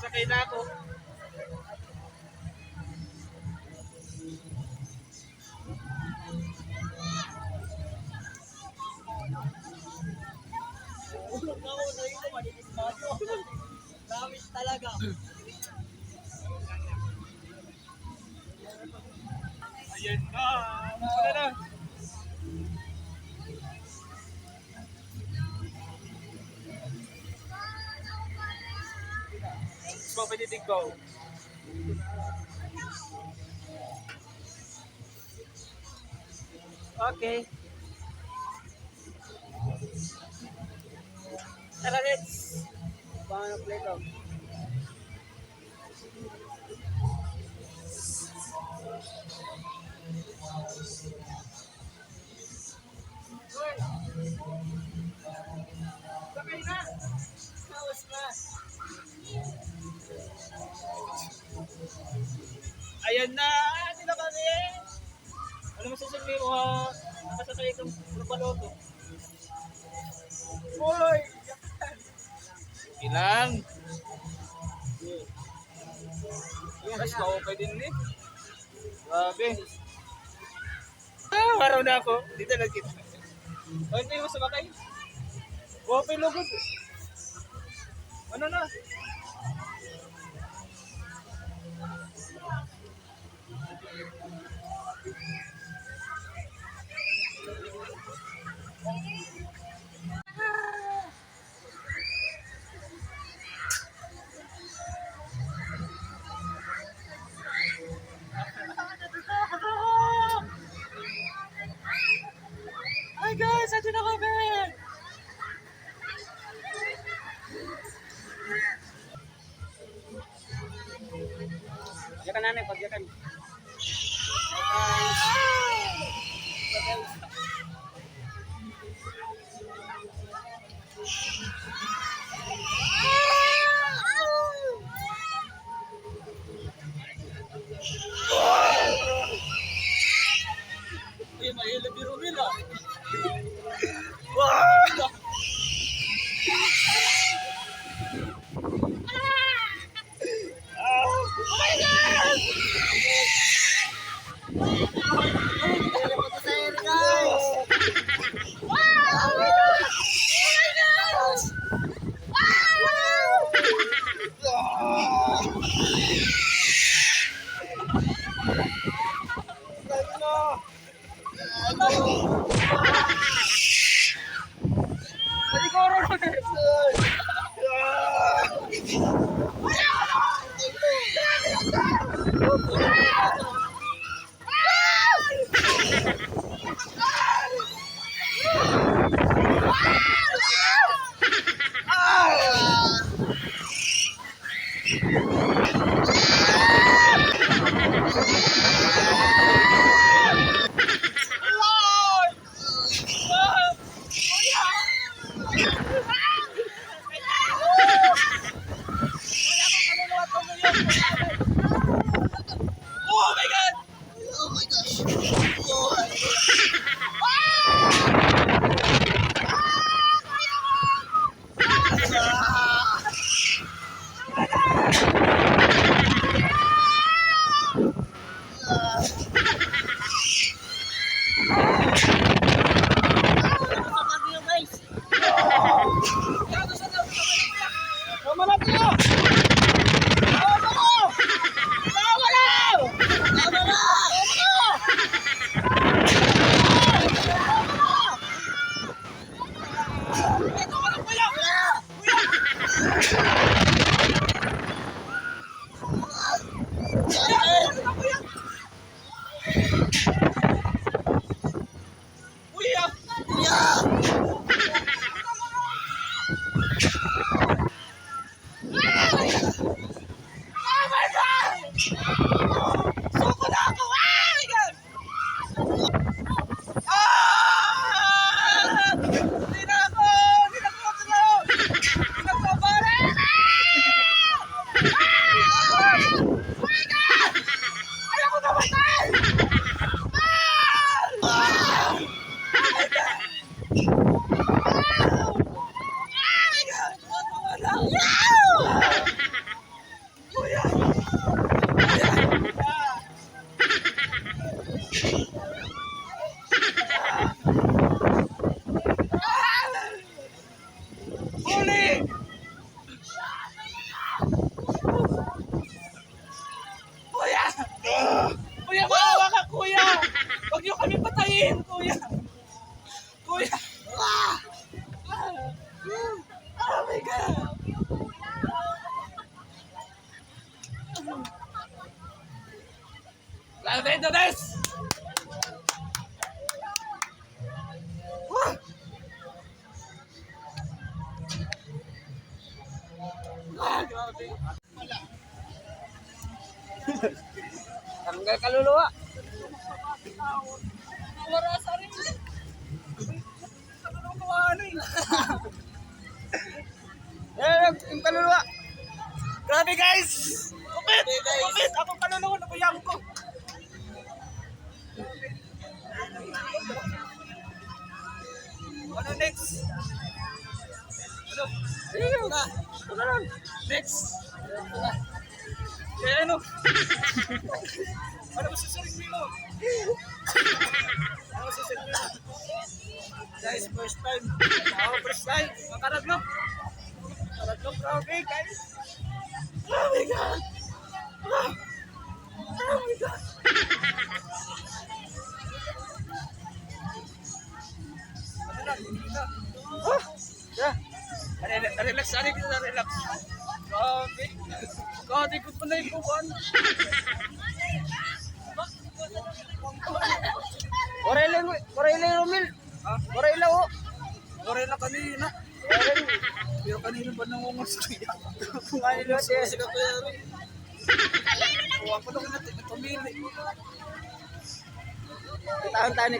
Sakay na ako. Promise talaga. Ayan na. Wala na. So, pwede go. Okay. Tara, let's. Paano play to? Sakay na. Tawas na. Ayan na. Hindi na kami. Ano masasabi mo ha? Nakasasay kang baloto. Hoy! Ilang? Yes, ka-okay din ni. Grabe. Araw na ako. Dito lang kita. Okay, tayo mo sumakay. Okay, lugod. Ano na? Hi guys, ito na kami! Pagyakan namin, pagyakan. Uy, mahilap yung Romila. Oh my God! Oh my gosh! Tama na tayo! Oh my God! natin ito, guys! Wah! Ah, grabe. Tanggal kaluluwa. Wala sa rin. Kaluluwa ano eh. Yung kaluluwa. Grabe guys! Kupit! Kupit! Ako kaluluwa, napayang ko. Ano next? Ano? Ayun na. Ano lang? Next. Eh ano? Ano masusurin mo? Ano masusurin mo? Guys, first time. Ako first time. Makaratlog. Makaratlog. Grabe guys. Oh my God. Oh my God. Ano lang? Oh! Yeah. Relax, ano dito na relax. Grabe. Grabe ko pa na ipuan. Korela Romil. Korela o. Korela kanina. Pero kanina ba nangungus kaya? Kung ano lang siya. Sige ko yan. Huwag ko lang natin. Tumili. Kitahon tayo.